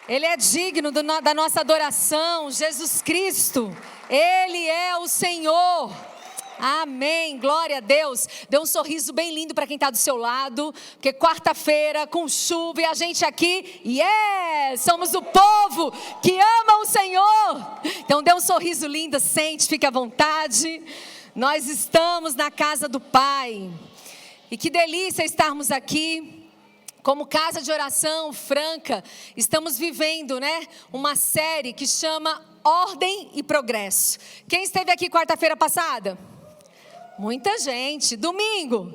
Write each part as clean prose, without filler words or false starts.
Ele é digno da nossa adoração, Jesus Cristo, Ele é o Senhor. Amém, glória a Deus. Dê um sorriso bem lindo para quem está do seu lado, porque quarta-feira com chuva e a gente aqui, somos o povo que ama o Senhor. Então dê um sorriso lindo, sente, fique à vontade. Nós estamos na casa do Pai e que delícia estarmos aqui. Como casa de oração franca, estamos vivendo, uma série que chama Ordem e Progresso. Quem esteve aqui quarta-feira passada? Muita gente. Domingo?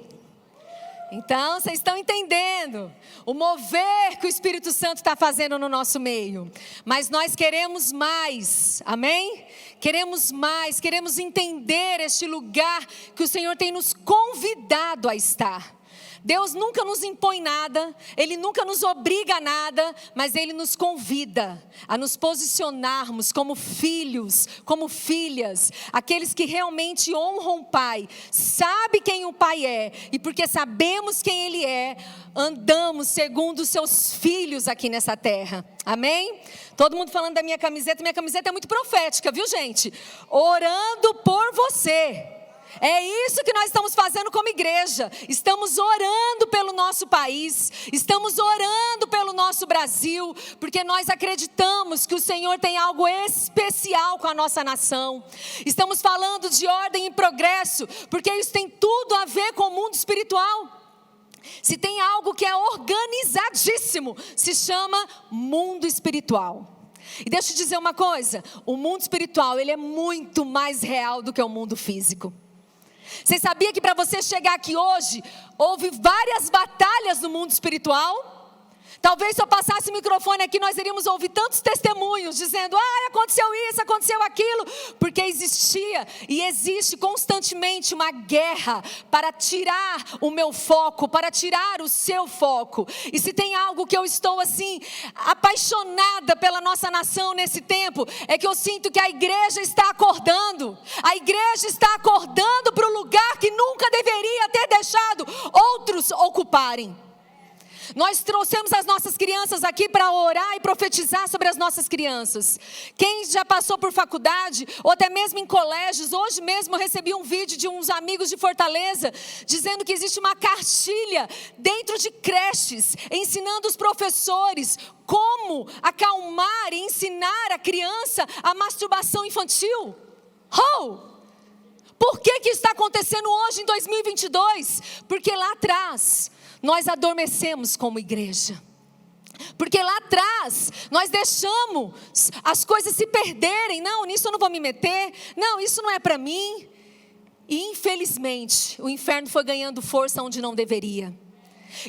Então, vocês estão entendendo o mover que o Espírito Santo está fazendo no nosso meio. Mas nós queremos mais, amém? Queremos mais, queremos entender este lugar que o Senhor tem nos convidado a estar. Deus nunca nos impõe nada, Ele nunca nos obriga a nada, mas Ele nos convida a nos posicionarmos como filhos, como filhas, aqueles que realmente honram o Pai, sabe quem o Pai é, e porque sabemos quem Ele é, andamos segundo os seus filhos aqui nessa terra, amém? Todo mundo falando da minha camiseta é muito profética, viu gente? Orando por você. É isso que nós estamos fazendo como igreja. Estamos orando pelo nosso país, estamos orando pelo nosso Brasil, porque nós acreditamos que o Senhor tem algo especial com a nossa nação. Estamos falando de ordem e progresso, porque isso tem tudo a ver com o mundo espiritual. Se tem algo que é organizadíssimo, se chama mundo espiritual. E deixa eu te dizer uma coisa, o mundo espiritual, ele é muito mais real do que o mundo físico. Você sabia que para você chegar aqui hoje, houve várias batalhas no mundo espiritual? Talvez se eu passasse o microfone aqui, nós iríamos ouvir tantos testemunhos, dizendo, aconteceu isso, aconteceu aquilo, porque existia e existe constantemente uma guerra para tirar o meu foco, para tirar o seu foco. E se tem algo que eu estou assim, apaixonada pela nossa nação nesse tempo, é que eu sinto que a igreja está acordando para o lugar que nunca deveria ter deixado outros ocuparem. Nós trouxemos as nossas crianças aqui para orar e profetizar sobre as nossas crianças. Quem já passou por faculdade, ou até mesmo em colégios, hoje mesmo eu recebi um vídeo de uns amigos de Fortaleza, dizendo que existe uma cartilha dentro de creches, ensinando os professores como acalmar e ensinar a criança a masturbação infantil. Por que está acontecendo hoje em 2022? Porque lá atrás nós adormecemos como igreja. Porque lá atrás nós deixamos as coisas se perderem. Não, nisso eu não vou me meter. Não, isso não é para mim. E infelizmente o inferno foi ganhando força onde não deveria.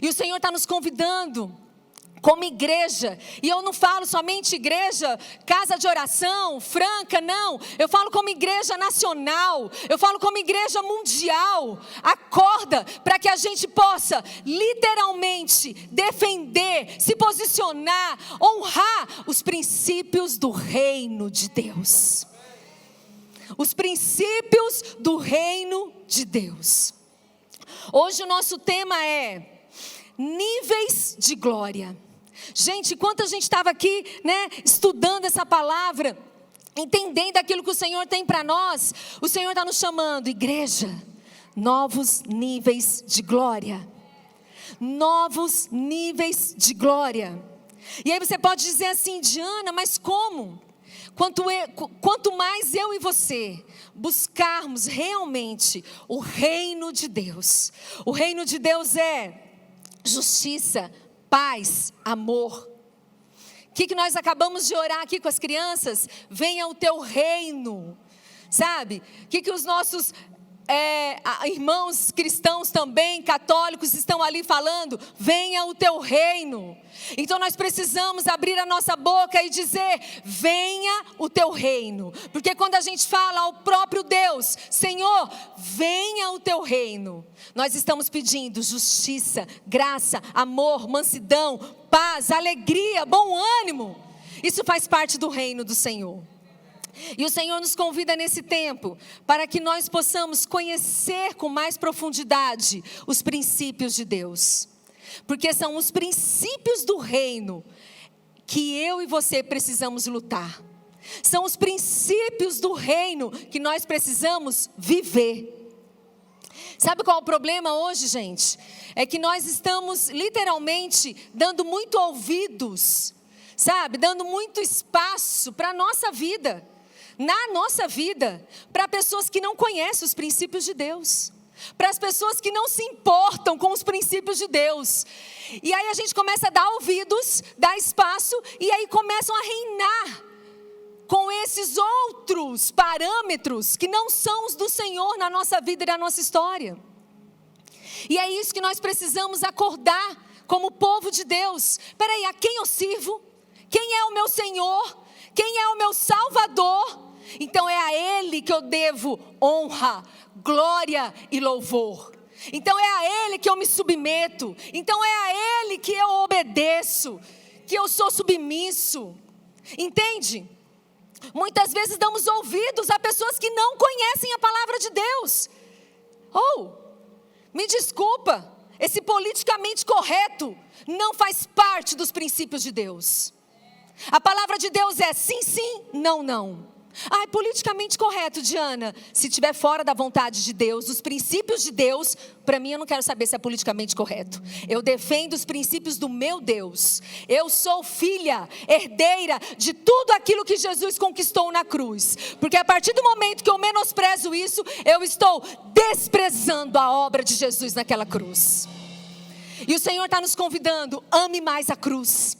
E o Senhor está nos convidando como igreja, e eu não falo somente igreja, casa de oração, franca, não. Eu falo como igreja nacional, eu falo como igreja mundial. Acorda para que a gente possa literalmente defender, se posicionar, honrar os princípios do reino de Deus. Os princípios do reino de Deus. Hoje o nosso tema é níveis de glória. Gente, enquanto a gente estava aqui, estudando essa palavra, entendendo aquilo que o Senhor tem para nós, o Senhor está nos chamando, igreja, novos níveis de glória. Novos níveis de glória. E aí você pode dizer assim, Diana, mas como? Quanto mais eu e você buscarmos realmente o reino de Deus. O reino de Deus é justiça, paz, amor. O que nós acabamos de orar aqui com as crianças? Venha o teu reino, sabe? O que os nossos irmãos cristãos também, católicos, estão ali falando? Venha o teu reino. Então nós precisamos abrir a nossa boca e dizer, venha o teu reino. Porque quando a gente fala ao próprio Deus, Senhor, venha o teu reino, nós estamos pedindo justiça, graça, amor, mansidão, paz, alegria, bom ânimo. Isso faz parte do reino do Senhor. E o Senhor nos convida nesse tempo para que nós possamos conhecer com mais profundidade os princípios de Deus. Porque são os princípios do reino que eu e você precisamos lutar. São os princípios do reino que nós precisamos viver. Sabe qual é o problema hoje, gente? É que nós estamos literalmente dando muito ouvidos, sabe? Dando muito espaço para a nossa vida, na nossa vida, para pessoas que não conhecem os princípios de Deus. Para as pessoas que não se importam com os princípios de Deus. E aí a gente começa a dar ouvidos, dar espaço, e aí começam a reinar com esses outros parâmetros que não são os do Senhor na nossa vida e na nossa história. E é isso que nós precisamos acordar como povo de Deus. Peraí, a quem eu sirvo? Quem é o meu Senhor? Quem é o meu Salvador? Então é a Ele que eu devo honra, glória e louvor. Então é a Ele que eu me submeto. Então é a Ele que eu obedeço, que eu sou submisso. Entende? Muitas vezes damos ouvidos a pessoas que não conhecem a palavra de Deus. Me desculpa, esse politicamente correto não faz parte dos princípios de Deus. A palavra de Deus é sim, sim, não, não. Politicamente correto, Diana. Se estiver fora da vontade de Deus, dos princípios de Deus, para mim eu não quero saber se é politicamente correto. Eu defendo os princípios do meu Deus. Eu sou filha, herdeira de tudo aquilo que Jesus conquistou na cruz. Porque a partir do momento que eu menosprezo isso, eu estou desprezando a obra de Jesus naquela cruz. E o Senhor está nos convidando, ame mais a cruz.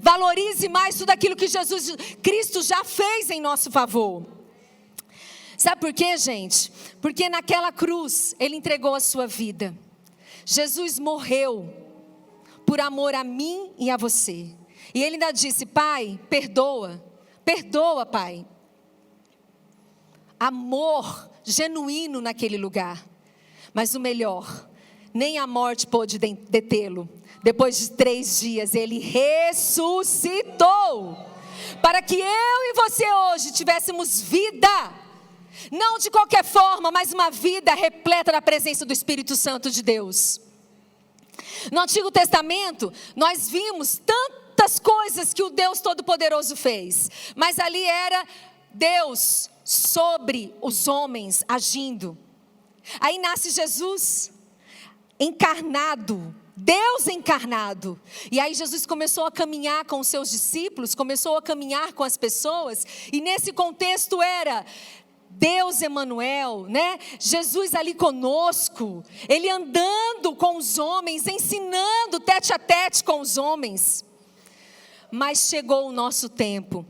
Valorize mais tudo aquilo que Jesus Cristo já fez em nosso favor. Sabe por quê, gente? Porque naquela cruz Ele entregou a sua vida. Jesus morreu por amor a mim e a você. E Ele ainda disse: Pai, perdoa. Perdoa, Pai. Amor genuíno naquele lugar. Mas o melhor, nem a morte pôde detê-lo. Depois de 3 dias, Ele ressuscitou. Para que eu e você hoje tivéssemos vida. Não de qualquer forma, mas uma vida repleta da presença do Espírito Santo de Deus. No Antigo Testamento, nós vimos tantas coisas que o Deus Todo-Poderoso fez. Mas ali era Deus sobre os homens agindo. Aí nasce Jesus, encarnado. Deus encarnado. E aí Jesus começou a caminhar com os seus discípulos, começou a caminhar com as pessoas, e nesse contexto era Deus Emanuel, né? Jesus ali conosco, Ele andando com os homens, ensinando tete a tete com os homens. Mas chegou o nosso tempo,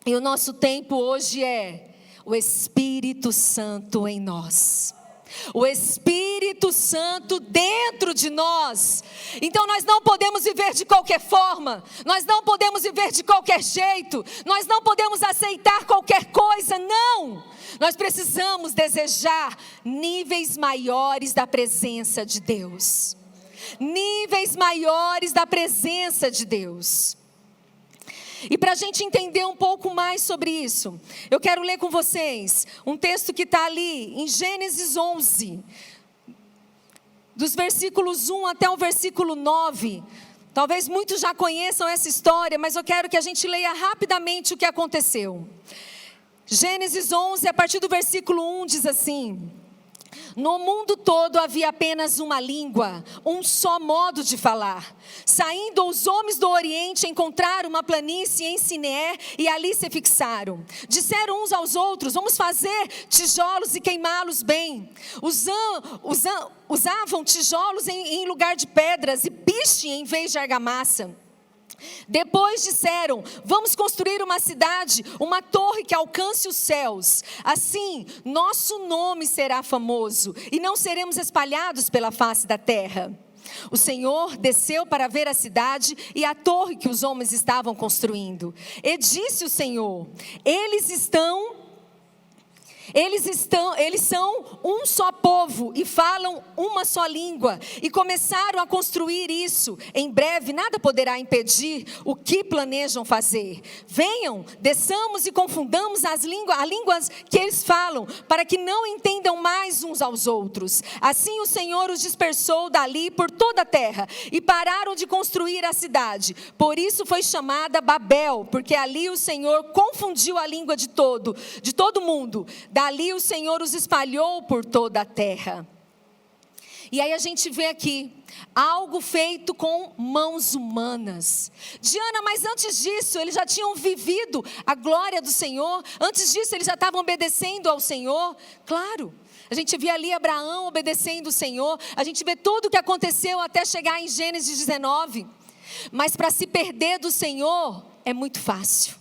e o nosso tempo hoje é o Espírito Santo em nós. O Espírito Santo dentro de nós. Então nós não podemos viver de qualquer forma. Nós não podemos viver de qualquer jeito. Nós não podemos aceitar qualquer coisa, não. Nós precisamos desejar níveis maiores da presença de Deus. Níveis maiores da presença de Deus. E para a gente entender um pouco mais sobre isso, eu quero ler com vocês um texto que está ali em Gênesis 11, dos versículos 1 até o versículo 9. Talvez muitos já conheçam essa história, mas eu quero que a gente leia rapidamente o que aconteceu. Gênesis 11, a partir do versículo 1, diz assim: No mundo todo havia apenas uma língua, um só modo de falar. Saindo os homens do Oriente encontraram uma planície em Sinear e ali se fixaram. Disseram uns aos outros: vamos fazer tijolos e queimá-los bem. Usavam tijolos em lugar de pedras e piche em vez de argamassa. Depois disseram: vamos construir uma cidade, uma torre que alcance os céus. Assim, nosso nome será famoso e não seremos espalhados pela face da terra. O Senhor desceu para ver a cidade e a torre que os homens estavam construindo. E disse o Senhor: eles estão Eles são um só povo e falam uma só língua. E começaram a construir isso. Em breve nada poderá impedir o que planejam fazer. Venham, desçamos e confundamos as línguas que eles falam, para que não entendam mais uns aos outros. Assim o Senhor os dispersou dali por toda a terra e pararam de construir a cidade. Por isso foi chamada Babel, porque ali o Senhor confundiu a língua de todo mundo. Dali o Senhor os espalhou por toda a terra. E aí a gente vê aqui, algo feito com mãos humanas. Diana, mas antes disso, eles já tinham vivido a glória do Senhor. Antes disso, eles já estavam obedecendo ao Senhor. Claro, a gente vê ali Abraão obedecendo o Senhor. A gente vê tudo o que aconteceu até chegar em Gênesis 19. Mas para se perder do Senhor, é muito fácil.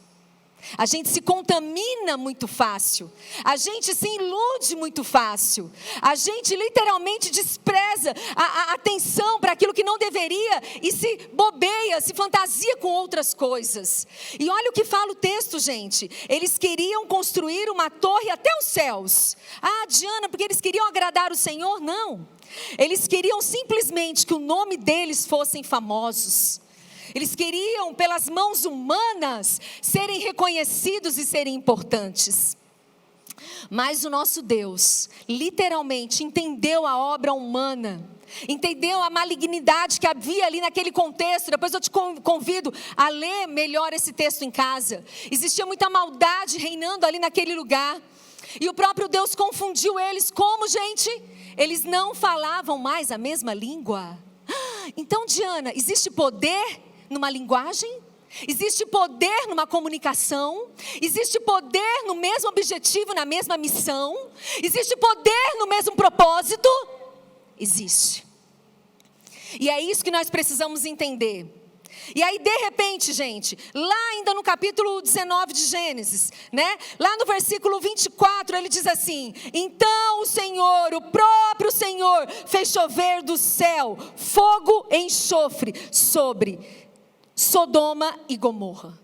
A gente se contamina muito fácil. A gente se ilude muito fácil. A gente literalmente despreza a atenção para aquilo que não deveria e se bobeia, se fantasia com outras coisas. E olha o que fala o texto, gente. Eles queriam construir uma torre até os céus. Ah, Diana, porque eles queriam agradar o Senhor? Não. Eles queriam simplesmente que o nome deles fossem famosos. Eles queriam, pelas mãos humanas, serem reconhecidos e serem importantes. Mas o nosso Deus, literalmente, entendeu a obra humana, entendeu a malignidade que havia ali naquele contexto. Depois eu te convido a ler melhor esse texto em casa. Existia muita maldade reinando ali naquele lugar. E o próprio Deus confundiu eles. Como, gente? Eles não falavam mais a mesma língua. Então, Diana, existe poder numa linguagem? Existe poder numa comunicação? Existe poder no mesmo objetivo, na mesma missão? Existe poder no mesmo propósito? Existe. E é isso que nós precisamos entender. E aí, de repente, gente, lá ainda no capítulo 19 de Gênesis, né? Lá no versículo 24, ele diz assim: então o Senhor, o próprio Senhor, fez chover do céu fogo e enxofre sobre Sodoma e Gomorra.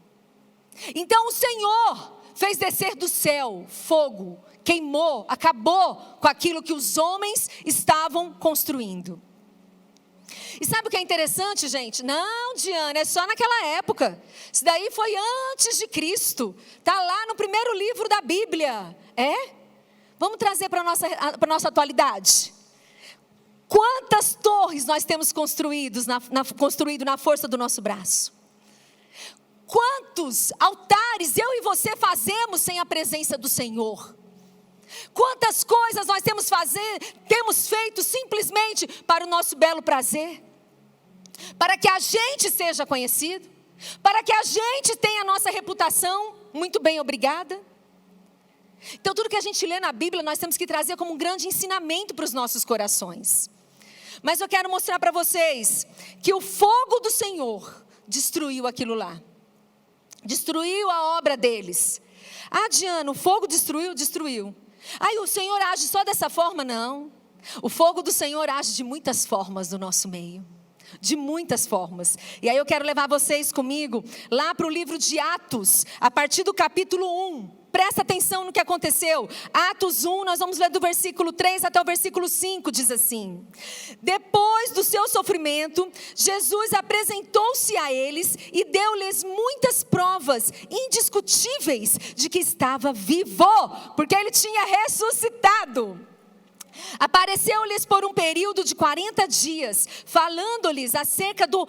Então o Senhor fez descer do céu fogo, queimou, acabou com aquilo que os homens estavam construindo. E sabe o que é interessante, gente? Não, Diana, é só naquela época. Isso daí foi antes de Cristo. Está lá no primeiro livro da Bíblia. É? Vamos trazer para a nossa atualidade. Quantas torres nós temos construído na força do nosso braço? Quantos altares eu e você fazemos sem a presença do Senhor? Quantas coisas nós temos feito simplesmente para o nosso belo prazer? Para que a gente seja conhecido? Para que a gente tenha a nossa reputação muito bem, obrigada? Então tudo que a gente lê na Bíblia nós temos que trazer como um grande ensinamento para os nossos corações. Mas eu quero mostrar para vocês que o fogo do Senhor destruiu aquilo lá. Destruiu a obra deles. Ah, Diana, o fogo destruiu. Aí o Senhor age só dessa forma? Não. O fogo do Senhor age de muitas formas no nosso meio. De muitas formas. E aí eu quero levar vocês comigo lá para o livro de Atos, a partir do capítulo 1. Presta atenção no que aconteceu. Atos 1, nós vamos ler do versículo 3 até o versículo 5, diz assim: depois do seu sofrimento, Jesus apresentou-se a eles e deu-lhes muitas provas indiscutíveis de que estava vivo, porque ele tinha ressuscitado. Apareceu-lhes por um período de 40 dias, falando-lhes acerca do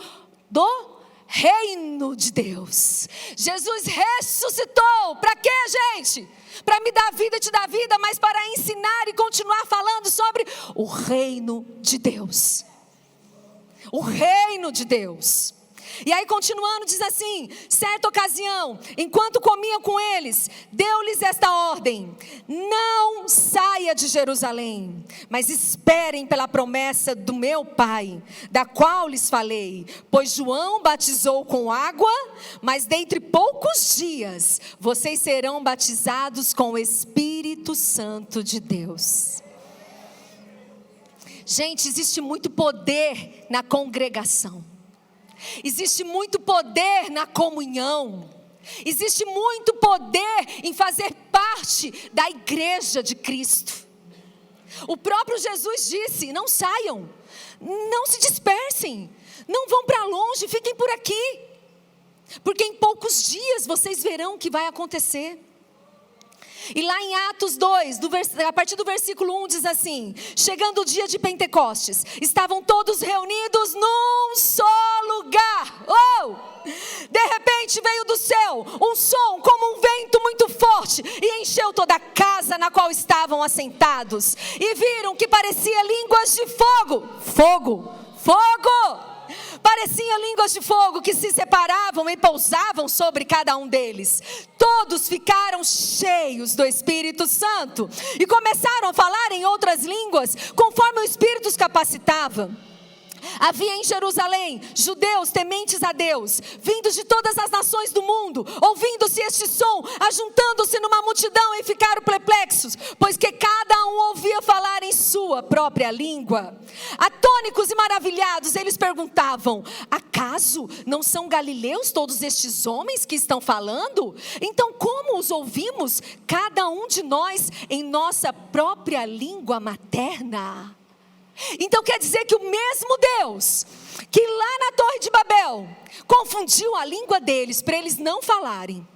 reino de Deus. Jesus ressuscitou. Para quê, gente? Para me dar vida e te dar vida, mas para ensinar e continuar falando sobre o reino de Deus. O reino de Deus. E aí continuando diz assim: certa ocasião, enquanto comiam com eles, deu-lhes esta ordem: não saia de Jerusalém, mas esperem pela promessa do meu Pai, da qual lhes falei. Pois João batizou com água, mas dentre poucos dias vocês serão batizados com o Espírito Santo de Deus. Gente, existe muito poder na congregação. Existe muito poder na comunhão. Existe muito poder em fazer parte da igreja de Cristo. O próprio Jesus disse: não saiam, não se dispersem, não vão para longe, fiquem por aqui, porque em poucos dias vocês verão o que vai acontecer. E lá em Atos 2, a partir do versículo 1 diz assim: chegando o dia de Pentecostes, estavam todos reunidos num só lugar. De repente veio do céu um som como um vento muito forte e encheu toda a casa na qual estavam assentados. E viram que parecia línguas de fogo. Fogo! Pareciam línguas de fogo que se separavam e pousavam sobre cada um deles. Todos ficaram cheios do Espírito Santo e começaram a falar em outras línguas, conforme o Espírito os capacitava. Havia em Jerusalém judeus tementes a Deus, vindos de todas as nações do mundo. Ouvindo-se este som, ajuntando-se numa multidão, e ficaram perplexos, pois que cada um ouvia falar em sua própria língua. Atônicos e maravilhados, eles perguntavam: acaso não são galileus todos estes homens que estão falando? Então como os ouvimos, cada um de nós, em nossa própria língua materna? Então quer dizer que o mesmo Deus que lá na Torre de Babel confundiu a língua deles para eles não falarem,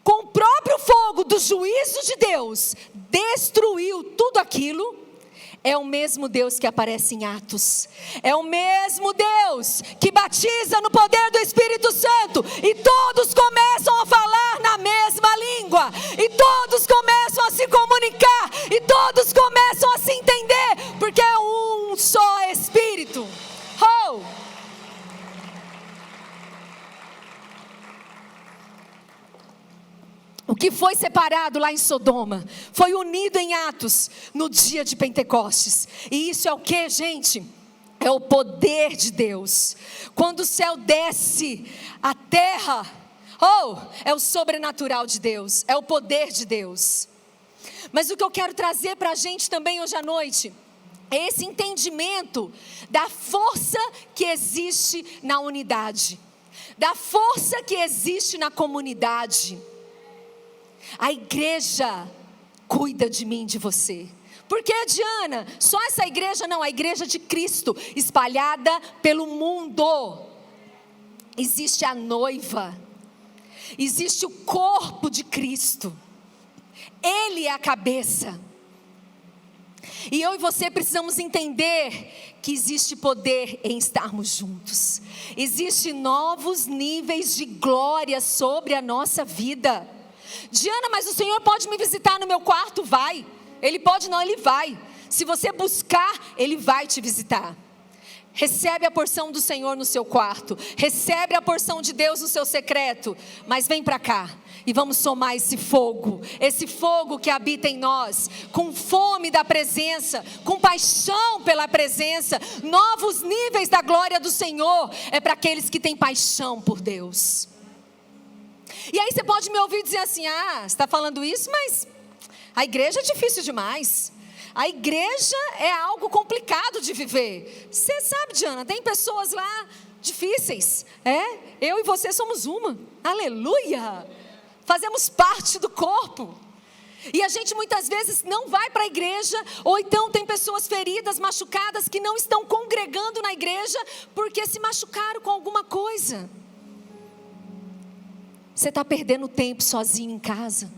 com o próprio fogo do juízo de Deus destruiu tudo aquilo, é o mesmo Deus que aparece em Atos. É o mesmo Deus que batiza no poder do Espírito Santo e todos começam a falar na mesma língua, e todos começam a se comunicar, e todos começam a se entender, porque é um só Espírito. O que foi separado lá em Sodoma foi unido em Atos no dia de Pentecostes. E isso é o que, gente? É o poder de Deus. Quando o céu desce, a terra, é o sobrenatural de Deus, é o poder de Deus. Mas o que eu quero trazer para a gente também hoje à noite é esse entendimento da força que existe na unidade, da força que existe na comunidade. A igreja cuida de mim, de você. Por que, Diana? Só essa igreja? Não, a igreja de Cristo espalhada pelo mundo. Existe a noiva, existe o corpo de Cristo, Ele é a cabeça. E eu e você precisamos entender que existe poder em estarmos juntos. Existem novos níveis de glória sobre a nossa vida. Diana, mas o Senhor pode me visitar no meu quarto? Vai. Ele pode? Não, Ele vai. Se você buscar, Ele vai te visitar. Recebe a porção do Senhor no seu quarto, recebe a porção de Deus no seu secreto, mas vem para cá e vamos somar esse fogo que habita em nós, com fome da presença, com paixão pela presença. Novos níveis da glória do Senhor é para aqueles que têm paixão por Deus. E aí você pode me ouvir dizer assim: você está falando isso, mas a igreja é difícil demais. A igreja é algo complicado de viver. Você sabe, Diana, tem pessoas lá difíceis. Eu e você somos uma. Aleluia! Fazemos parte do corpo. E a gente muitas vezes não vai para a igreja, ou então tem pessoas feridas, machucadas, que não estão congregando na igreja porque se machucaram com alguma coisa. Você está perdendo tempo sozinho em casa.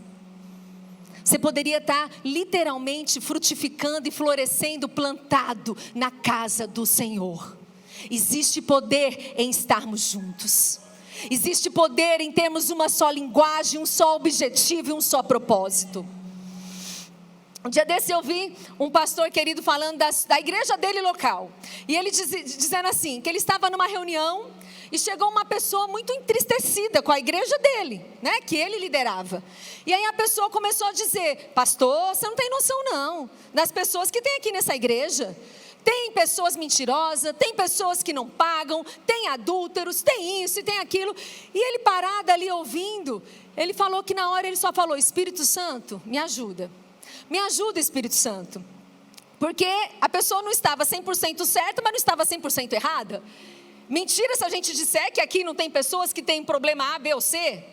Você poderia estar literalmente frutificando e florescendo, plantado na casa do Senhor. Existe poder em estarmos juntos. Existe poder em termos uma só linguagem, um só objetivo e um só propósito. Um dia desse eu vi um pastor querido falando da igreja dele local. E ele dizendo assim, que ele estava numa reunião e chegou uma pessoa muito entristecida com a igreja dele, né, que ele liderava. E aí a pessoa começou a dizer: pastor, você não tem noção não, das pessoas que tem aqui nessa igreja. Tem pessoas mentirosas, tem pessoas que não pagam, tem adúlteros, tem isso e tem aquilo. E ele parado ali ouvindo, ele falou que na hora ele só falou: Espírito Santo, me ajuda. Me ajuda, Espírito Santo. Porque a pessoa não estava 100% certa, mas não estava 100% errada. Mentira se a gente disser que aqui não tem pessoas que têm problema A, B ou C.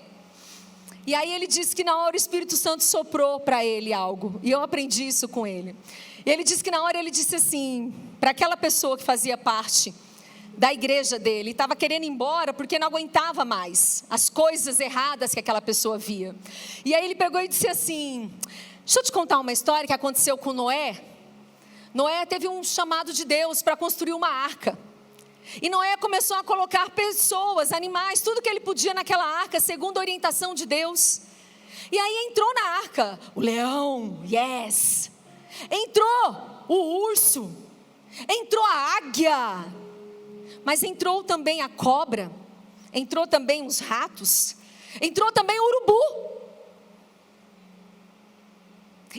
E aí ele disse que na hora o Espírito Santo soprou para ele algo. E eu aprendi isso com ele. E ele disse que na hora ele disse assim, para aquela pessoa que fazia parte da igreja dele, estava querendo ir embora porque não aguentava mais as coisas erradas que aquela pessoa via. E aí ele pegou e disse assim, deixa eu te contar uma história que aconteceu com Noé. Noé teve um chamado de Deus para construir uma arca. E Noé começou a colocar pessoas, animais, tudo que ele podia naquela arca, segundo a orientação de Deus. E aí entrou na arca o leão, yes. Entrou o urso, entrou a águia, mas entrou também a cobra, entrou também os ratos, entrou também o urubu.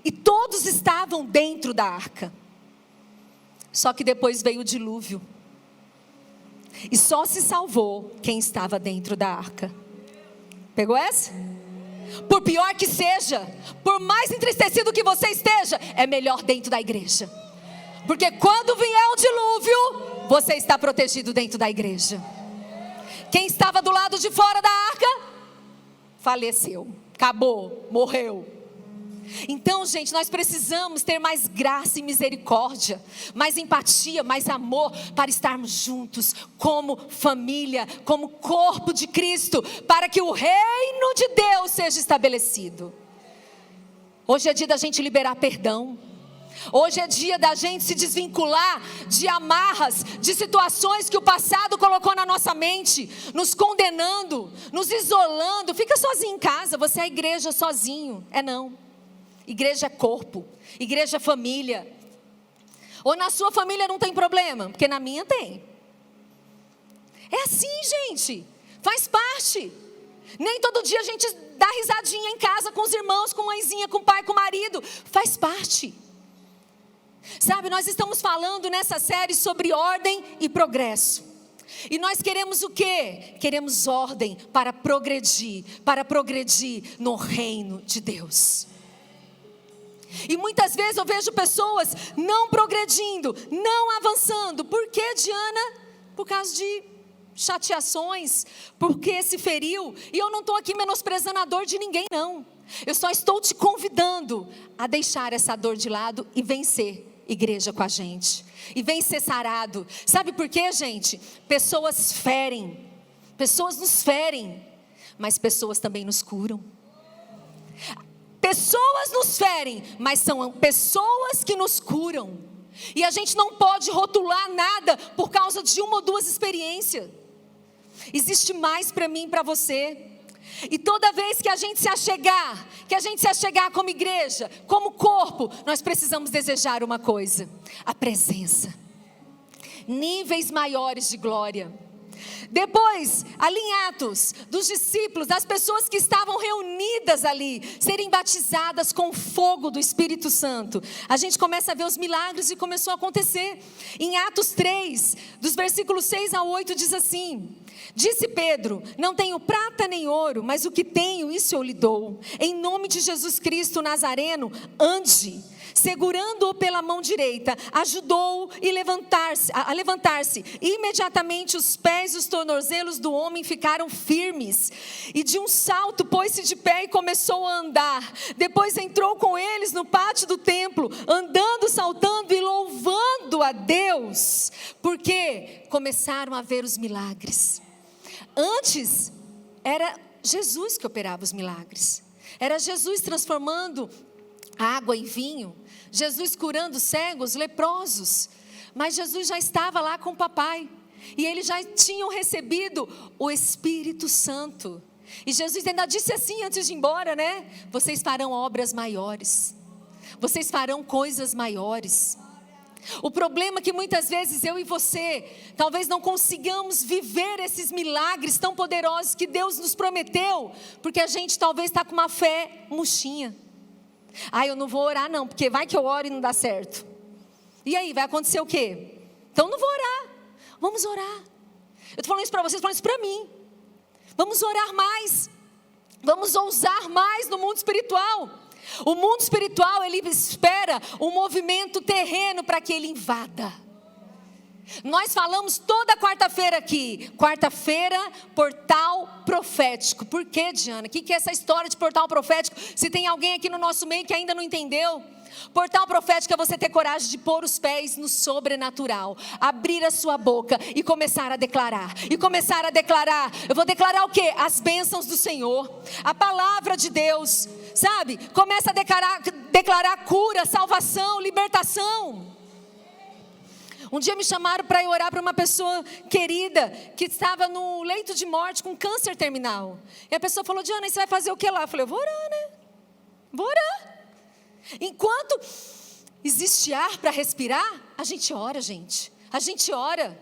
E todos estavam dentro da arca. Só que depois veio o dilúvio. E só se salvou quem estava dentro da arca. Pegou essa? Por pior que seja, por mais entristecido que você esteja, é melhor dentro da igreja. Porque quando vier o dilúvio, você está protegido dentro da igreja. Quem estava do lado de fora da arca, faleceu, acabou, morreu. Então, gente, nós precisamos ter mais graça e misericórdia, mais empatia, mais amor, para estarmos juntos como família, como corpo de Cristo, para que o reino de Deus seja estabelecido. Hoje é dia da gente liberar perdão. Hoje é dia da gente se desvincular de amarras, de situações que o passado colocou na nossa mente, nos condenando, nos isolando. Fica sozinho em casa, você é a igreja sozinho. Não. Igreja é corpo, igreja é família. Ou na sua família não tem problema? Porque na minha tem. É assim, gente, faz parte. Nem todo dia a gente dá risadinha em casa com os irmãos, com a mãezinha, com o pai, com o marido. Faz parte. Sabe, nós estamos falando nessa série sobre ordem e progresso. E nós queremos o quê? Queremos ordem para progredir no reino de Deus. E muitas vezes eu vejo pessoas não progredindo, não avançando. Por quê, Diana? Por causa de chateações, porque se feriu. E eu não estou aqui menosprezando a dor de ninguém, não. Eu só estou te convidando a deixar essa dor de lado e vencer igreja com a gente. E vencer sarado. Sabe por quê, gente? Pessoas ferem. Pessoas nos ferem. Mas pessoas também nos curam. Pessoas nos ferem, mas são pessoas que nos curam. E a gente não pode rotular nada por causa de uma ou duas experiências. Existe mais para mim e para você. E toda vez que a gente se achegar como igreja, como corpo, nós precisamos desejar uma coisa: a presença. Níveis maiores de glória. Depois, ali em Atos, dos discípulos, das pessoas que estavam reunidas ali, serem batizadas com o fogo do Espírito Santo. A gente começa a ver os milagres e começou a acontecer. Em Atos 3, dos versículos 6 a 8, diz assim: disse Pedro, não tenho prata nem ouro, mas o que tenho, isso eu lhe dou. Em nome de Jesus Cristo Nazareno, ande. Segurando-o pela mão direita, ajudou-o a levantar-se. Imediatamente os pés e os tornozelos do homem ficaram firmes. E de um salto pôs-se de pé e começou a andar. Depois entrou com eles no pátio do templo, andando, saltando e louvando a Deus. Porque começaram a ver os milagres. Antes era Jesus que operava os milagres. Era Jesus transformando água em vinho, Jesus curando cegos, leprosos. Mas Jesus já estava lá com o papai, e eles já tinham recebido o Espírito Santo. E Jesus ainda disse assim antes de ir embora, né? Vocês farão obras maiores, vocês farão coisas maiores. O problema é que muitas vezes eu e você talvez não consigamos viver esses milagres tão poderosos que Deus nos prometeu, porque a gente talvez está com uma fé murchinha. Eu não vou orar não, porque vai que eu oro e não dá certo. E aí, vai acontecer o quê? Então não vou orar. Vamos orar. Eu estou falando isso para vocês, falando isso para mim. Vamos orar mais. Vamos ousar mais no mundo espiritual. O mundo espiritual, ele espera um movimento terreno para que ele invada. Nós falamos toda quarta-feira aqui, quarta-feira, portal profético. Por quê, Diana? O que é essa história de portal profético? Se tem alguém aqui no nosso meio que ainda não entendeu. Portal profético é você ter coragem de pôr os pés no sobrenatural, abrir a sua boca e começar a declarar. Eu vou declarar o quê? As bênçãos do Senhor, a palavra de Deus, sabe? Começa a declarar cura, salvação, libertação. Um dia me chamaram para ir orar para uma pessoa querida que estava no leito de morte com câncer terminal. E a pessoa falou: Diana, você vai fazer o que lá? Eu falei: eu vou orar, né? Vou orar. Enquanto existe ar para respirar, a gente ora, gente. A gente ora.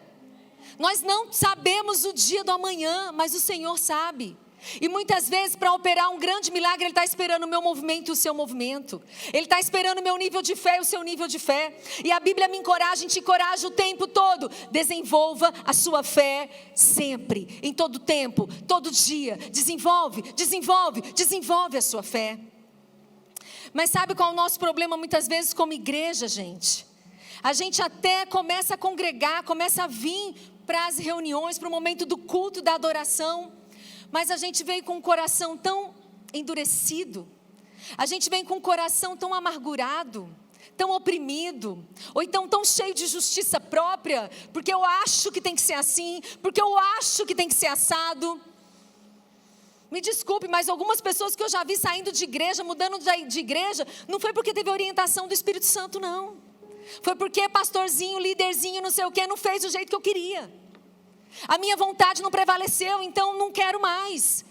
Nós não sabemos o dia do amanhã, mas o Senhor sabe. E muitas vezes, para operar um grande milagre, Ele está esperando o meu movimento e o seu movimento. Ele está esperando o meu nível de fé e o seu nível de fé. E a Bíblia me encoraja, te encoraja o tempo todo. Desenvolva a sua fé sempre, em todo tempo, todo dia. Desenvolve a sua fé. Mas sabe qual é o nosso problema muitas vezes como igreja, gente? A gente até começa a congregar, começa a vir para as reuniões, para o momento do culto, da adoração. Mas a gente vem com um coração tão endurecido. A gente vem com um coração tão amargurado, tão oprimido. Ou então tão cheio de justiça própria. Porque eu acho que tem que ser assim, porque eu acho que tem que ser assado. Me desculpe, mas algumas pessoas que eu já vi saindo de igreja, mudando de igreja, não foi porque teve orientação do Espírito Santo, não. Foi porque pastorzinho, líderzinho, não sei o que, não fez do jeito que eu queria. A minha vontade não prevaleceu, então não quero mais.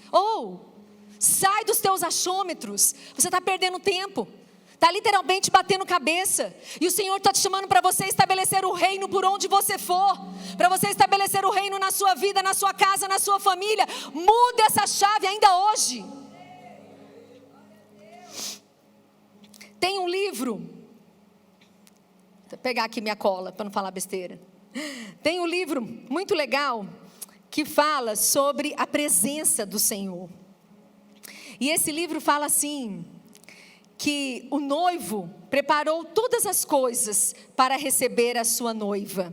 Sai dos teus achômetros, você está perdendo tempo. Está literalmente batendo cabeça. E o Senhor está te chamando para você estabelecer o reino por onde você for. Para você estabelecer o reino na sua vida, na sua casa, na sua família. Muda essa chave ainda hoje. Tem um livro. Vou pegar aqui minha cola para não falar besteira. Tem um livro muito legal que fala sobre a presença do Senhor. E esse livro fala assim: que o noivo preparou todas as coisas para receber a sua noiva.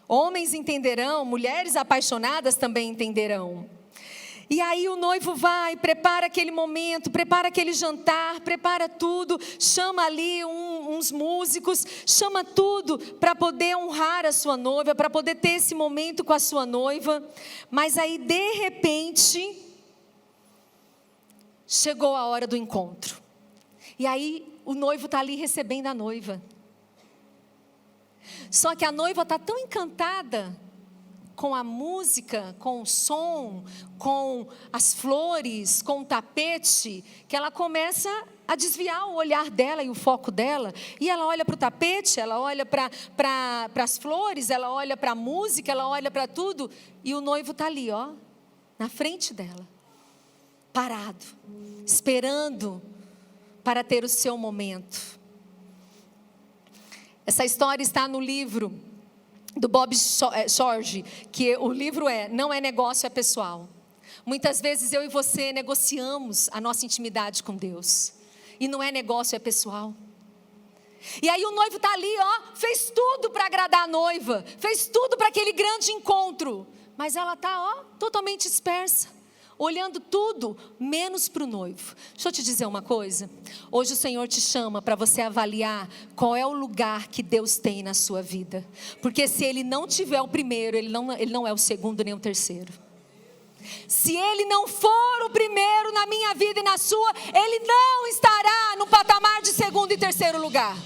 Homens entenderão, mulheres apaixonadas também entenderão. E aí o noivo vai, prepara aquele momento, prepara aquele jantar, prepara tudo, chama ali uns músicos, chama tudo para poder honrar a sua noiva, para poder ter esse momento com a sua noiva. Mas aí de repente, chegou a hora do encontro. E aí o noivo está ali recebendo a noiva. Só que a noiva está tão encantada com a música, com o som, com as flores, com o tapete, que ela começa a desviar o olhar dela e o foco dela. E ela olha para o tapete, ela olha para as flores, ela olha para a música, ela olha para tudo. E o noivo está ali, na frente dela, parado, esperando para ter o seu momento. Essa história está no livro do Bob Sorge, que o livro Não é Negócio, é Pessoal. Muitas vezes eu e você negociamos a nossa intimidade com Deus. E não é negócio, é pessoal. E aí o noivo está ali, fez tudo para agradar a noiva. Fez tudo para aquele grande encontro. Mas ela está, totalmente dispersa. Olhando tudo, menos para o noivo. Deixa eu te dizer uma coisa. Hoje o Senhor te chama para você avaliar qual é o lugar que Deus tem na sua vida. Porque se Ele não tiver o primeiro, Ele não é o segundo nem o terceiro. Se Ele não for o primeiro na minha vida e na sua, Ele não estará no patamar de segundo e terceiro lugar.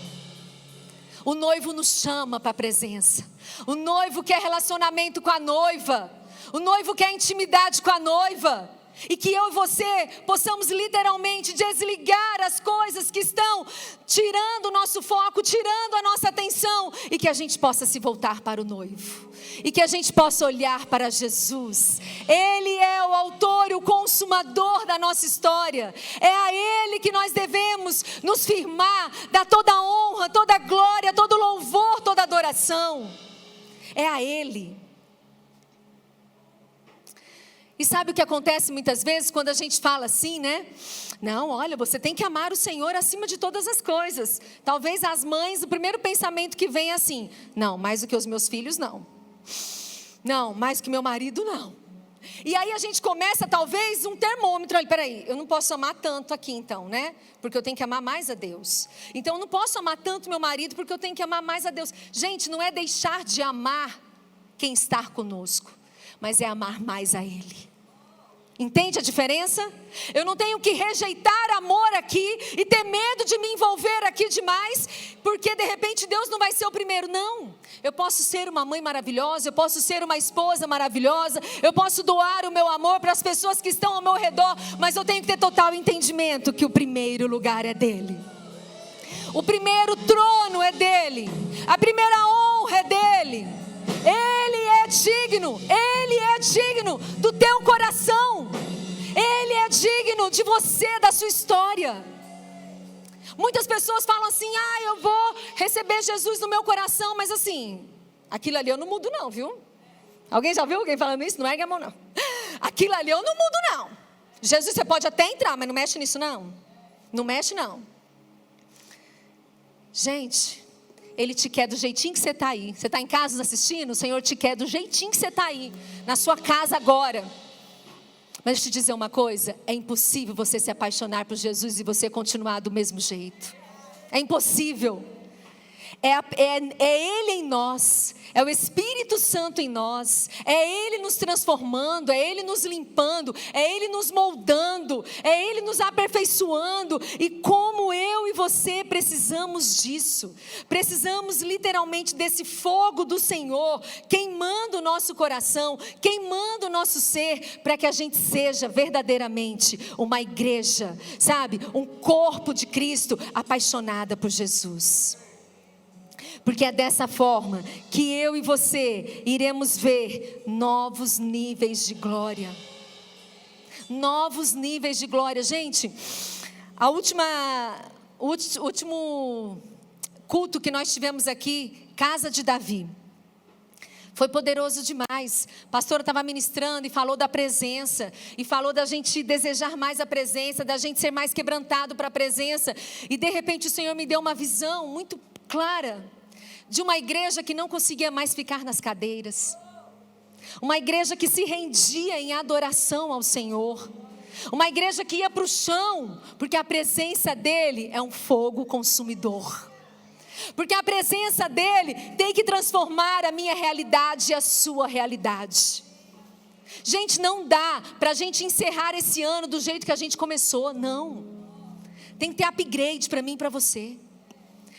O noivo nos chama para a presença. O noivo quer relacionamento com a noiva. O noivo quer intimidade com a noiva. E que eu e você possamos literalmente desligar as coisas que estão tirando o nosso foco, tirando a nossa atenção. E que a gente possa se voltar para o noivo. E que a gente possa olhar para Jesus. Ele é o autor e o consumador da nossa história. É a Ele que nós devemos nos firmar, dar toda a honra, toda a glória, todo o louvor, toda a adoração. É a Ele. E sabe o que acontece muitas vezes quando a gente fala assim, né? Não, olha, você tem que amar o Senhor acima de todas as coisas. Talvez as mães, o primeiro pensamento que vem é assim: não, mais do que os meus filhos, não. Não, mais do que meu marido, não. E aí a gente começa talvez um termômetro. Olha, peraí, eu não posso amar tanto aqui então, né? Porque eu tenho que amar mais a Deus. Então eu não posso amar tanto meu marido porque eu tenho que amar mais a Deus. Gente, não é deixar de amar quem está conosco, mas é amar mais a Ele. Entende a diferença? Eu não tenho que rejeitar amor aqui e ter medo de me envolver aqui demais, porque de repente Deus não vai ser o primeiro. Não, eu posso ser uma mãe maravilhosa, eu posso ser uma esposa maravilhosa, eu posso doar o meu amor para as pessoas que estão ao meu redor, mas eu tenho que ter total entendimento que o primeiro lugar é dele. O primeiro trono é dele, a primeira honra é dele. Ele é digno do teu coração. Ele é digno de você, da sua história. Muitas pessoas falam assim: eu vou receber Jesus no meu coração, mas assim, aquilo ali eu não mudo não, viu? Alguém já viu alguém falando isso? Não ergue a mão não. Aquilo ali eu não mudo não. Jesus, você pode até entrar, mas não mexe nisso não. Não mexe não. Gente, Ele te quer do jeitinho que você está aí. Você está em casa assistindo? O Senhor te quer do jeitinho que você está aí, na sua casa agora. Mas deixa eu te dizer uma coisa: é impossível você se apaixonar por Jesus e você continuar do mesmo jeito. É impossível. É Ele em nós, é o Espírito Santo em nós, é Ele nos transformando, é Ele nos limpando, é Ele nos moldando, é Ele nos aperfeiçoando. E como eu e você precisamos disso, precisamos literalmente desse fogo do Senhor, queimando o nosso coração, queimando o nosso ser, para que a gente seja verdadeiramente uma igreja, sabe, um corpo de Cristo apaixonada por Jesus. Porque é dessa forma que eu e você iremos ver novos níveis de glória. Novos níveis de glória. Gente, o último culto que nós tivemos aqui, Casa de Davi, foi poderoso demais. A pastora estava ministrando e falou da presença, e falou da gente desejar mais a presença, da gente ser mais quebrantado para a presença. E de repente o Senhor me deu uma visão muito clara de uma igreja que não conseguia mais ficar nas cadeiras, uma igreja que se rendia em adoração ao Senhor, uma igreja que ia para o chão, porque a presença dEle é um fogo consumidor, porque a presença dEle tem que transformar a minha realidade e a sua realidade. Gente, não dá para a gente encerrar esse ano do jeito que a gente começou, não. Tem que ter upgrade para mim e para você.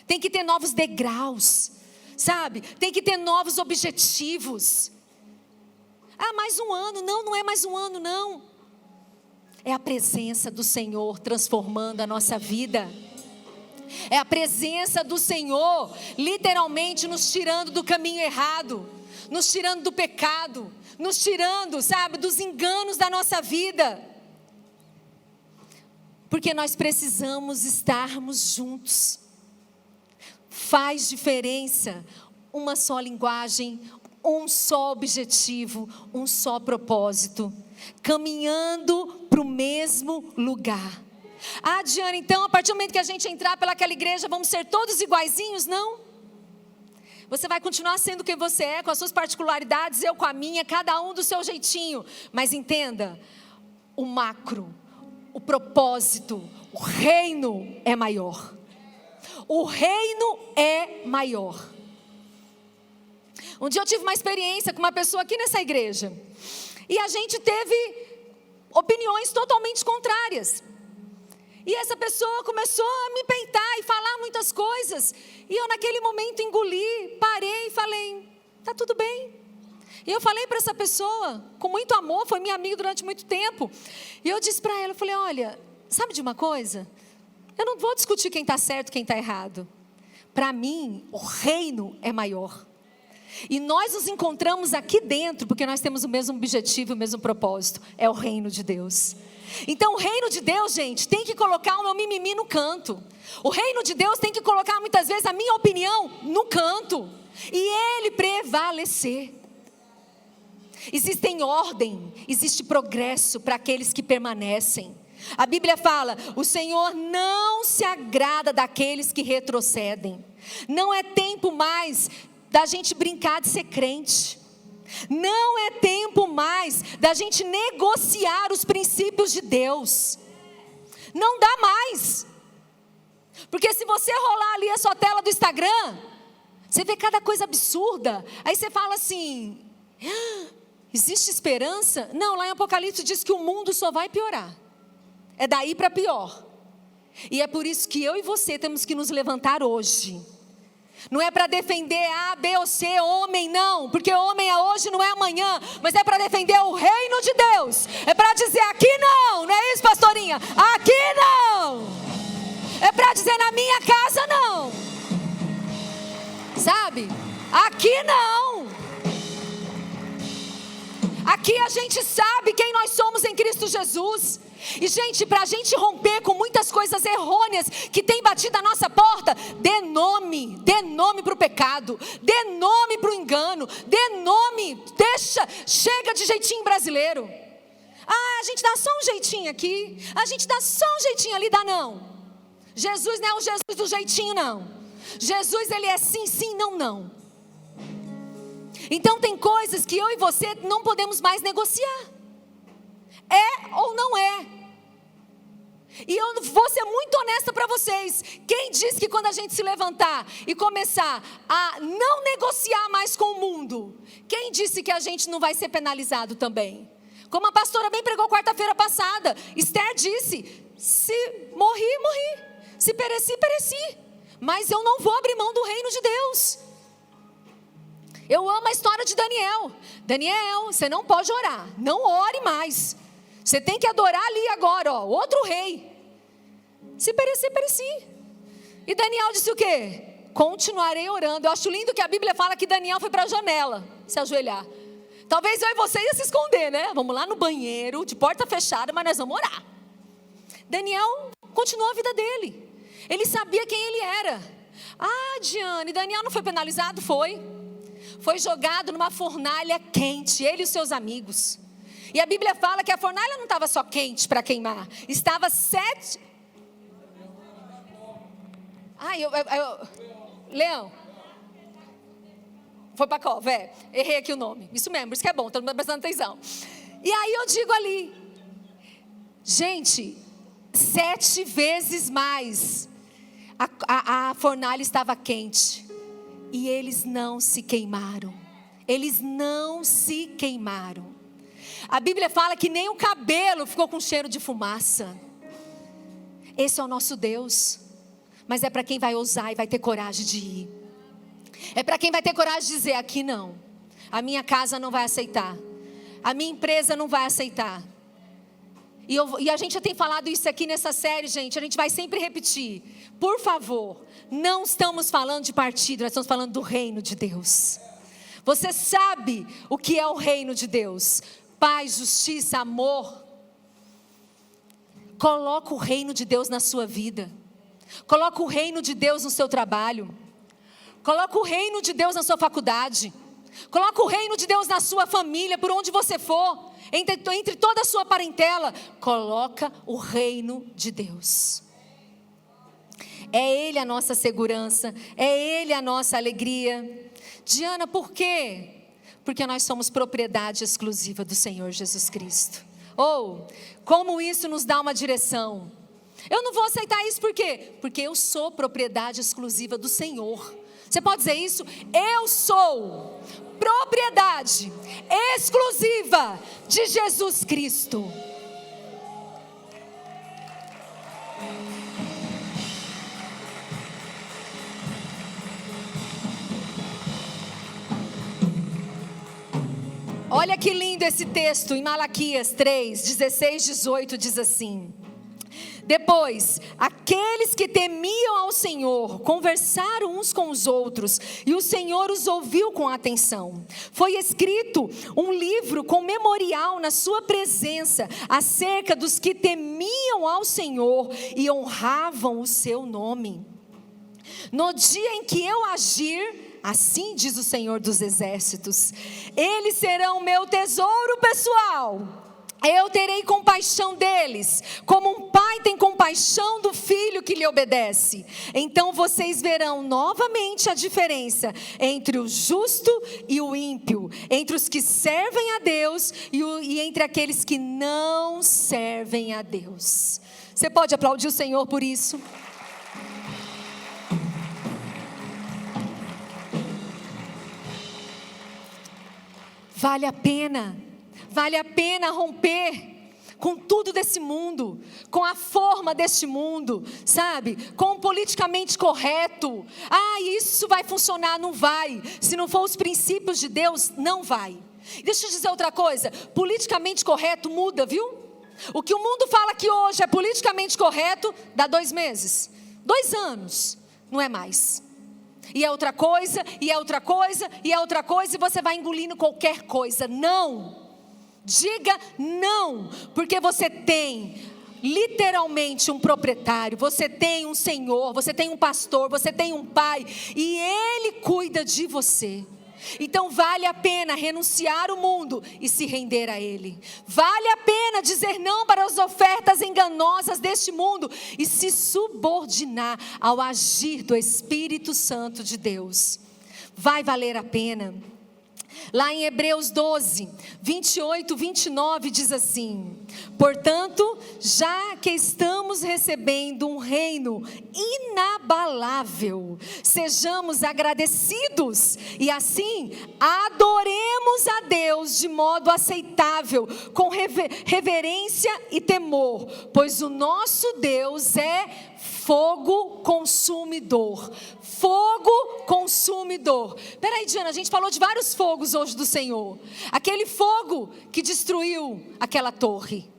Tem que ter novos degraus, sabe? Tem que ter novos objetivos. Mais um ano. Não, não é mais um ano, não. É a presença do Senhor transformando a nossa vida. É a presença do Senhor literalmente nos tirando do caminho errado, nos tirando do pecado, nos tirando, sabe, dos enganos da nossa vida. Porque nós precisamos estarmos juntos. Faz diferença uma só linguagem, um só objetivo, um só propósito, caminhando para o mesmo lugar. Diana, então a partir do momento que a gente entrar pelaquela igreja, vamos ser todos iguaizinhos? Não. Você vai continuar sendo quem você é, com as suas particularidades, eu com a minha, cada um do seu jeitinho. Mas entenda, o macro, o propósito, o reino é maior. O reino é maior. Um dia eu tive uma experiência com uma pessoa aqui nessa igreja, e a gente teve opiniões totalmente contrárias. E essa pessoa começou a me peitar e falar muitas coisas. E eu naquele momento engoli, parei e falei: tá tudo bem. E eu falei para essa pessoa, com muito amor, foi minha amiga durante muito tempo. E eu disse para ela, eu falei: olha, sabe de uma coisa? Eu não vou discutir quem está certo e quem está errado. Para mim, o reino é maior. E nós nos encontramos aqui dentro, porque nós temos o mesmo objetivo, o mesmo propósito. É o reino de Deus. Então o reino de Deus, gente, tem que colocar o meu mimimi no canto. O reino de Deus tem que colocar muitas vezes a minha opinião no canto. E ele prevalecer. Existem ordem, existe progresso para aqueles que permanecem. A Bíblia fala: o Senhor não se agrada daqueles que retrocedem. Não é tempo mais da gente brincar de ser crente. Não é tempo mais da gente negociar os princípios de Deus. Não dá mais. Porque se você rolar ali a sua tela do Instagram, você vê cada coisa absurda. Aí você fala assim: existe esperança? Não, lá em Apocalipse diz que o mundo só vai piorar. É daí para pior. E é por isso que eu e você temos que nos levantar hoje. Não é para defender A, B ou C, homem, não. Porque homem é hoje, não é amanhã. Mas é para defender o reino de Deus. É para dizer: aqui não. Não é isso, pastorinha? Aqui não. É para dizer: na minha casa não. Sabe? Aqui não. Aqui a gente sabe quem nós somos em Cristo Jesus. E gente, para a gente romper com muitas coisas errôneas que tem batido a nossa porta, dê nome para o pecado, dê nome para o engano, dê nome, chega de jeitinho brasileiro. A gente dá só um jeitinho aqui, a gente dá só um jeitinho ali, dá não. Jesus não é o Jesus do jeitinho, não. Jesus, ele é sim, sim, não, não. Então tem coisas que eu e você não podemos mais negociar. É ou não é? E eu vou ser muito honesta para vocês. Quem disse que quando a gente se levantar e começar a não negociar mais com o mundo, quem disse que a gente não vai ser penalizado também? Como a pastora bem pregou quarta-feira passada, Esther disse: se morri, morri, se pereci, pereci, mas eu não vou abrir mão do reino de Deus. Eu amo a história de Daniel. Daniel, você não pode orar, não ore mais. Você tem que adorar ali agora, ó, outro rei. Se perecer, pereci. E Daniel disse o quê? Continuarei orando. Eu acho lindo que a Bíblia fala que Daniel foi para a janela se ajoelhar. Talvez eu e você ia se esconder, né? Vamos lá no banheiro, de porta fechada, mas nós vamos orar. Daniel continuou a vida dele. Ele sabia quem ele era. Diane, Daniel não foi penalizado? Foi jogado numa fornalha quente, ele e os seus amigos. E a Bíblia fala que a fornalha não estava só quente para queimar. Estava 7... Leão. Foi para cova, errei aqui o nome. Isso mesmo, isso que é bom, todo mundo prestando atenção. E aí eu digo ali, gente, 7 vezes mais. A fornalha estava quente. E eles não se queimaram. Eles não se queimaram. A Bíblia fala que nem o cabelo ficou com cheiro de fumaça. Esse é o nosso Deus. Mas é para quem vai ousar e vai ter coragem de ir. É para quem vai ter coragem de dizer: aqui não. A minha casa não vai aceitar. A minha empresa não vai aceitar. E a gente já tem falado isso aqui nessa série, gente. A gente vai sempre repetir. Por favor, não estamos falando de partido, nós estamos falando do reino de Deus. Você sabe o que é o reino de Deus? Paz, justiça, amor. Coloca o reino de Deus na sua vida. Coloca o reino de Deus no seu trabalho. Coloca o reino de Deus na sua faculdade. Coloca o reino de Deus na sua família, por onde você for. Entre toda a sua parentela, coloca o reino de Deus. É Ele a nossa segurança, é Ele a nossa alegria. Diana, por quê? Porque nós somos propriedade exclusiva do Senhor Jesus Cristo. Como isso nos dá uma direção. Eu não vou aceitar isso, por quê? Porque eu sou propriedade exclusiva do Senhor. Você pode dizer isso? Eu sou propriedade exclusiva de Jesus Cristo. Olha que lindo esse texto em Malaquias 3, 16, 18, diz assim: depois, aqueles que temiam ao Senhor conversaram uns com os outros, e o Senhor os ouviu com atenção. Foi escrito um livro com memorial na sua presença, acerca dos que temiam ao Senhor e honravam o seu nome. No dia em que eu agir, Assim diz o Senhor dos Exércitos: eles serão meu tesouro pessoal. Eu terei compaixão deles, como um pai tem compaixão do filho que lhe obedece. Então vocês verão novamente a diferença entre o justo e o ímpio, entre os que servem a Deus e entre aqueles que não servem a Deus. Você pode aplaudir o Senhor por isso? Vale a pena romper com tudo desse mundo, com a forma deste mundo, sabe? Com o politicamente correto. Isso vai funcionar, não vai. Se não for os princípios de Deus, não vai. Deixa eu dizer outra coisa, politicamente correto muda, viu? O que o mundo fala que hoje é politicamente correto, dá 2 meses, 2 anos, não é mais. E é outra coisa, e é outra coisa, e é outra coisa, e você vai engolindo qualquer coisa. Não, diga não, porque você tem literalmente um proprietário, você tem um Senhor, você tem um pastor, você tem um pai, e Ele cuida de você. Então vale a pena renunciar o mundo e se render a Ele. Vale a pena dizer não para as ofertas enganosas deste mundo e se subordinar ao agir do Espírito Santo de Deus. Vai valer a pena. Lá em Hebreus 12, 28, 29 diz assim: portanto, já que estamos recebendo um reino inabalável, sejamos agradecidos e assim adoremos a Deus de modo aceitável, com reverência e temor, pois o nosso Deus é fogo consumidor. Fogo consumidor. Peraí, Diana, a gente falou de vários fogos hoje do Senhor. Aquele fogo que destruiu aquela torre.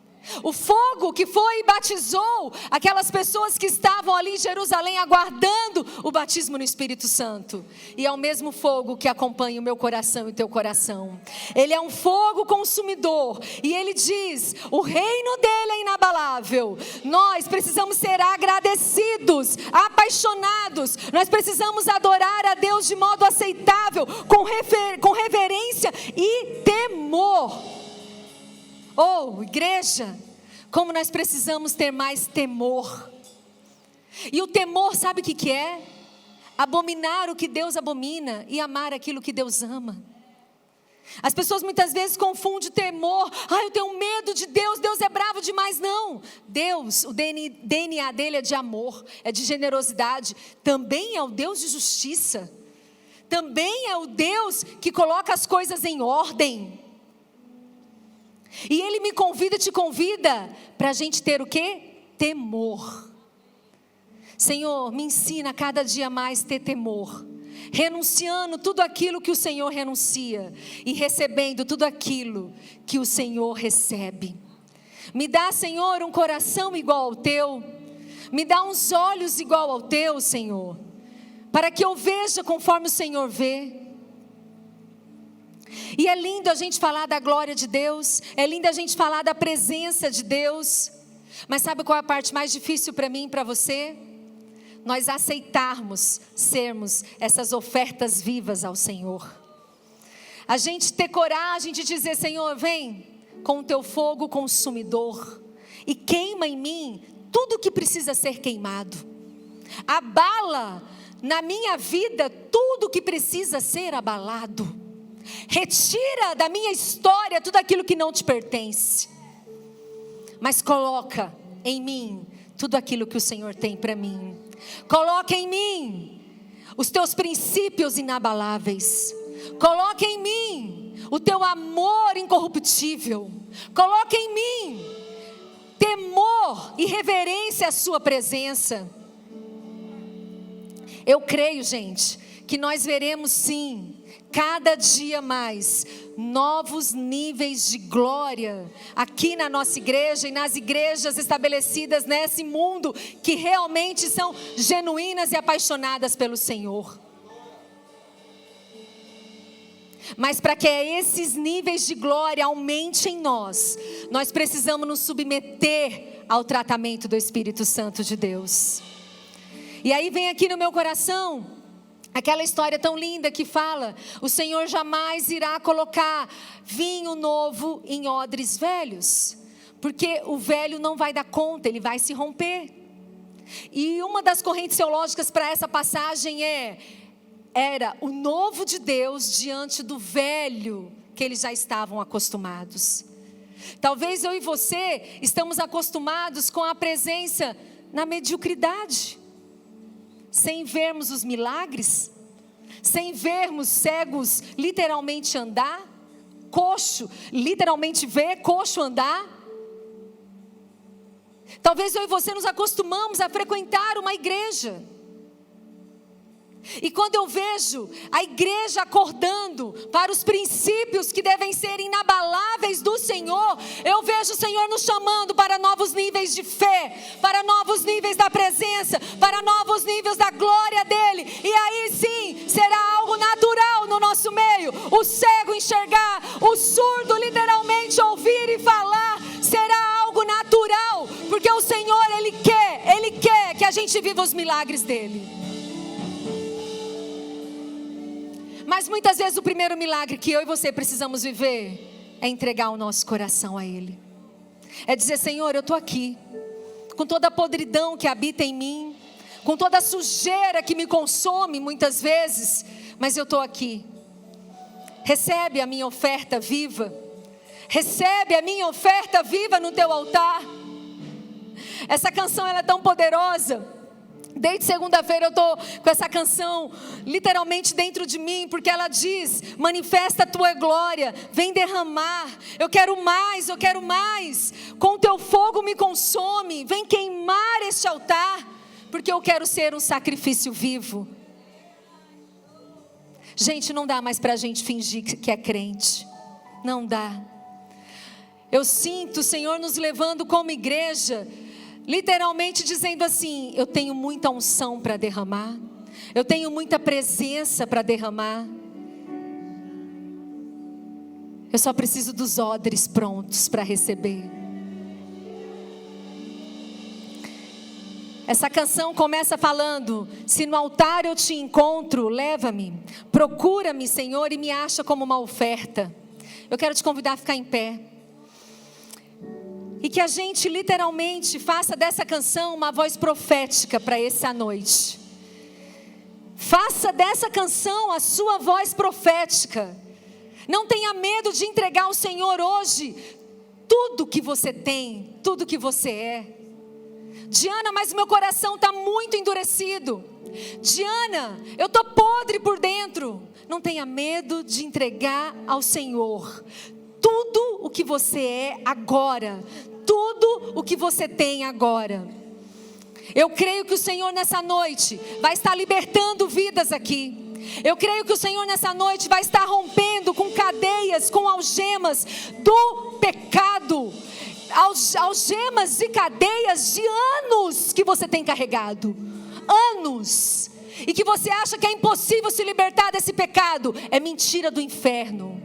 O fogo que foi e batizou aquelas pessoas que estavam ali em Jerusalém aguardando o batismo no Espírito Santo. E é o mesmo fogo que acompanha o meu coração e o teu coração. Ele é um fogo consumidor. E ele diz, o reino dele é inabalável. Nós precisamos ser agradecidos, apaixonados. Nós precisamos adorar a Deus de modo aceitável, com reverência e temor. Igreja, como nós precisamos ter mais temor. E o temor, sabe o que é? Abominar o que Deus abomina e amar aquilo que Deus ama. As pessoas muitas vezes confundem temor. Eu tenho medo de Deus, Deus é bravo demais. Não, Deus, o DNA dele é de amor, é de generosidade. Também é o Deus de justiça. Também é o Deus que coloca as coisas em ordem. E Ele me convida, te convida para a gente ter o quê? Temor. Senhor, me ensina a cada dia mais ter temor, renunciando tudo aquilo que o Senhor renuncia e recebendo tudo aquilo que o Senhor recebe. Me dá, Senhor, um coração igual ao Teu, me dá uns olhos igual ao Teu, Senhor, para que eu veja conforme o Senhor vê. E é lindo a gente falar da glória de Deus, é lindo a gente falar da presença de Deus, mas sabe qual é a parte mais difícil para mim e para você? Nós aceitarmos sermos essas ofertas vivas ao Senhor. A gente ter coragem de dizer, Senhor, vem com o teu fogo consumidor e queima em mim tudo que precisa ser queimado. Abala na minha vida tudo que precisa ser abalado. Retira da minha história tudo aquilo que não te pertence, mas coloca em mim tudo aquilo que o Senhor tem para mim. Coloca em mim os teus princípios inabaláveis. Coloca em mim o teu amor incorruptível. Coloca em mim temor e reverência à sua presença. Eu creio, gente, que nós veremos sim, cada dia mais, novos níveis de glória aqui na nossa igreja e nas igrejas estabelecidas nesse mundo que realmente são genuínas e apaixonadas pelo Senhor. Mas para que esses níveis de glória aumentem em nós, nós precisamos nos submeter ao tratamento do Espírito Santo de Deus. E aí vem aqui no meu coração Aquela história tão linda que fala: o Senhor jamais irá colocar vinho novo em odres velhos, porque o velho não vai dar conta, ele vai se romper. E uma das correntes teológicas para essa passagem era o novo de Deus diante do velho que eles já estavam acostumados. Talvez eu e você estamos acostumados com a presença na mediocridade, sem vermos os milagres, sem vermos cegos literalmente andar, coxo literalmente ver, coxo andar. Talvez eu e você nos acostumamos a frequentar uma igreja, e quando eu vejo a igreja acordando para os princípios que devem ser inabaláveis do Senhor, eu vejo o Senhor nos chamando para novos níveis de fé, para novos níveis da presença, para novos níveis da glória dEle. E aí sim, será algo natural no nosso meio. O cego enxergar, o surdo literalmente ouvir e falar, será algo natural, porque o Senhor, Ele quer que a gente viva os milagres dEle. Mas muitas vezes o primeiro milagre que eu e você precisamos viver é entregar o nosso coração a Ele. É dizer: Senhor, eu estou aqui, com toda a podridão que habita em mim, com toda a sujeira que me consome muitas vezes, mas eu estou aqui. Recebe a minha oferta viva, recebe a minha oferta viva no teu altar. Essa canção, ela é tão poderosa. Desde segunda-feira eu estou com essa canção literalmente dentro de mim, porque ela diz: manifesta a tua glória, vem derramar, eu quero mais, com teu fogo me consome, vem queimar este altar, porque eu quero ser um sacrifício vivo. Gente, não dá mais para a gente fingir que é crente, não dá. Eu sinto o Senhor nos levando como igreja, literalmente dizendo assim: eu tenho muita unção para derramar, eu tenho muita presença para derramar, eu só preciso dos odres prontos para receber. Essa canção começa falando: se no altar eu te encontro, leva-me, procura-me, Senhor, e me acha como uma oferta. Eu quero te convidar a ficar em pé, e que a gente literalmente faça dessa canção uma voz profética para essa noite. Faça dessa canção a sua voz profética. Não tenha medo de entregar ao Senhor hoje tudo que você tem, tudo que você é. Diana, mas meu coração está muito endurecido. Diana, eu estou podre por dentro. Não tenha medo de entregar ao Senhor tudo o que você é agora, tudo o que você tem agora. Eu creio que o Senhor nessa noite vai estar libertando vidas aqui. Eu creio que o Senhor nessa noite vai estar rompendo com cadeias, com algemas do pecado, algemas e cadeias de anos que você tem carregado, anos, e que você acha que é impossível se libertar desse pecado. É mentira do inferno.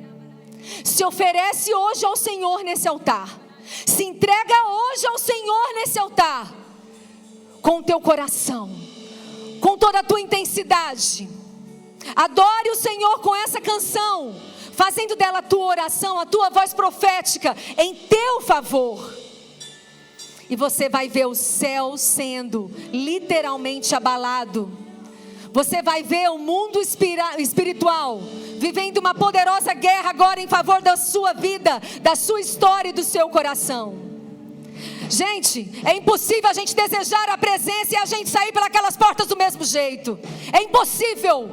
Se oferece hoje ao Senhor nesse altar, se entrega hoje ao Senhor nesse altar, com o teu coração, com toda a tua intensidade. Adore o Senhor com essa canção, fazendo dela a tua oração, a tua voz profética em teu favor. E você vai ver o céu sendo literalmente abalado. Você vai ver o mundo espiritual vivendo uma poderosa guerra agora em favor da sua vida, da sua história e do seu coração. Gente, é impossível a gente desejar a presença e a gente sair pelas portas do mesmo jeito. É impossível.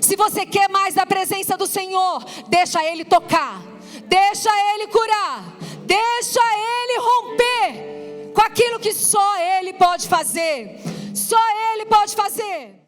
Se você quer mais da presença do Senhor, deixa Ele tocar, deixa Ele curar, deixa Ele romper com aquilo que só Ele pode fazer. Só Ele pode fazer.